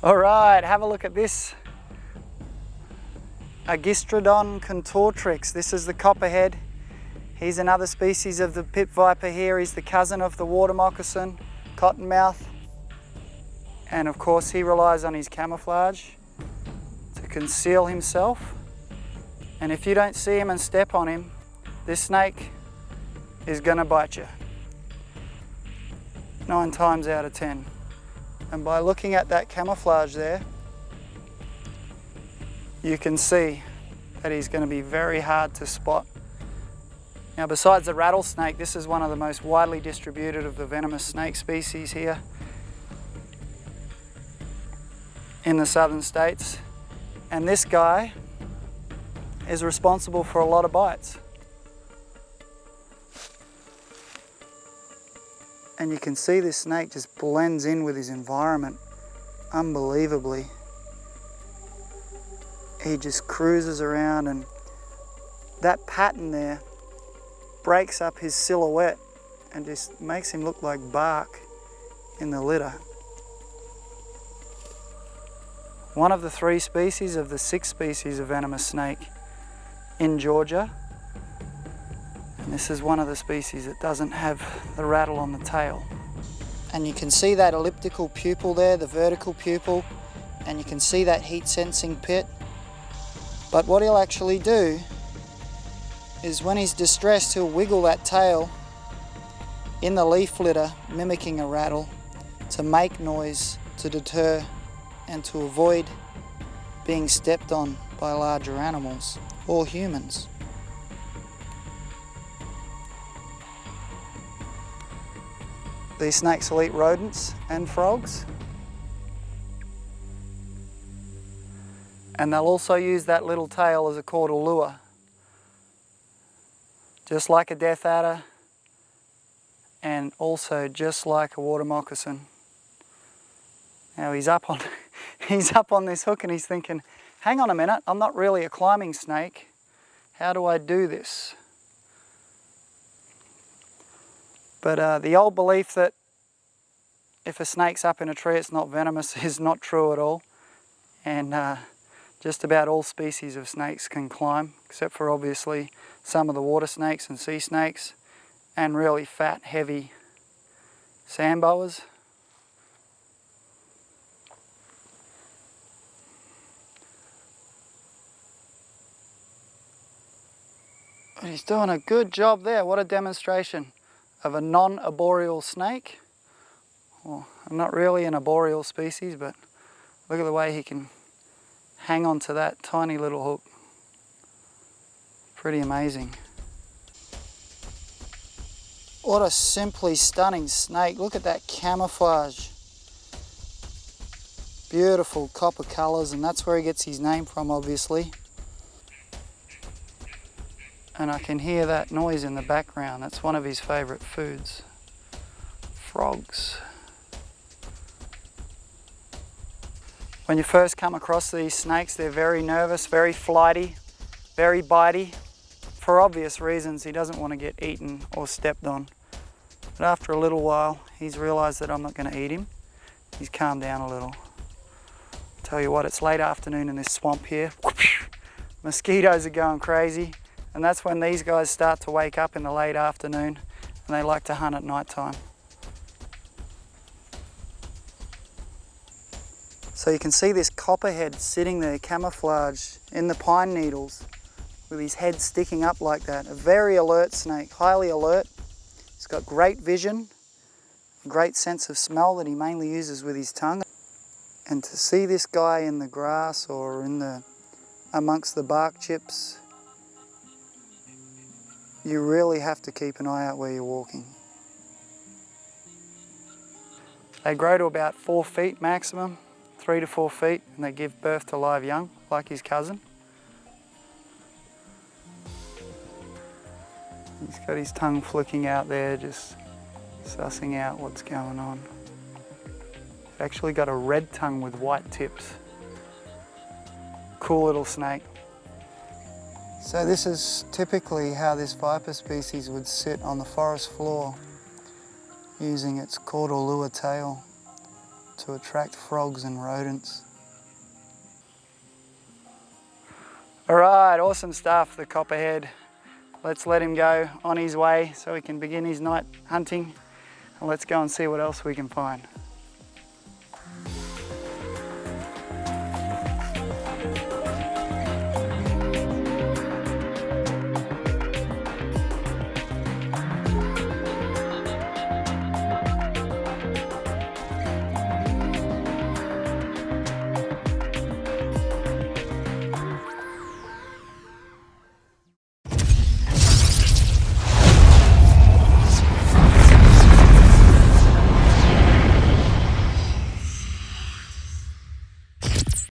All right, have a look at this. Agistrodon contortrix. This is the copperhead. He's another species of the pit viper here. He's the cousin of the water moccasin, cottonmouth. And of course he relies on his camouflage to conceal himself. And if you don't see him and step on him, this snake is gonna bite you. 9 times out of 10. And by looking at that camouflage there, you can see that he's going to be very hard to spot. Now, besides the rattlesnake, this is one of the most widely distributed of the venomous snake species here in the southern states. And this guy is responsible for a lot of bites. And you can see this snake just blends in with his environment unbelievably. He just cruises around, and that pattern there breaks up his silhouette and just makes him look like bark in the litter. One of the 3 species of the 6 species of venomous snake in Georgia. And this is one of the species that doesn't have the rattle on the tail. And you can see that elliptical pupil there, the vertical pupil, and you can see that heat sensing pit. But what he'll actually do is when he's distressed, he'll wiggle that tail in the leaf litter, mimicking a rattle, to make noise, to deter and to avoid being stepped on by larger animals or humans. These snakes will eat rodents and frogs. And they'll also use that little tail as a caudal lure. Just like a death adder, and also just like a water moccasin. Now he's up on this hook and he's thinking, hang on a minute, I'm not really a climbing snake. How do I do this? But the old belief that if a snake's up in a tree it's not venomous is not true at all. And just about all species of snakes can climb, except for obviously some of the water snakes and sea snakes, and really fat, heavy sand boas. But he's doing a good job there. What a demonstration of a non-arboreal snake. Well, I'm not really an arboreal species, but look at the way he can hang on to that tiny little hook. Pretty amazing. What a simply stunning snake. Look at that camouflage. Beautiful copper colours, and that's where he gets his name from, obviously. And I can hear that noise in the background. That's one of his favourite foods. Frogs. When you first come across these snakes, they're very nervous, very flighty, very bitey. For obvious reasons, he doesn't want to get eaten or stepped on. But after a little while, he's realised that I'm not going to eat him. He's calmed down a little. Tell you what, it's late afternoon in this swamp here. Mosquitoes are going crazy. And that's when these guys start to wake up in the late afternoon, and they like to hunt at night time. So you can see this copperhead sitting there camouflaged in the pine needles with his head sticking up like that. A very alert snake, highly alert. He's got great vision, a great sense of smell that he mainly uses with his tongue. And to see this guy in the grass or amongst the bark chips, you really have to keep an eye out where you're walking. They grow to about 4 feet maximum, 3 to 4 feet, and they give birth to live young, like his cousin. He's got his tongue flicking out there, just sussing out what's going on. He's actually got a red tongue with white tips. Cool little snake. So this is typically how this viper species would sit on the forest floor, using its caudal lure tail to attract frogs and rodents. Alright, awesome stuff, the Copperhead. Let's let him go on his way so he can begin his night hunting. And let's go and see what else we can find.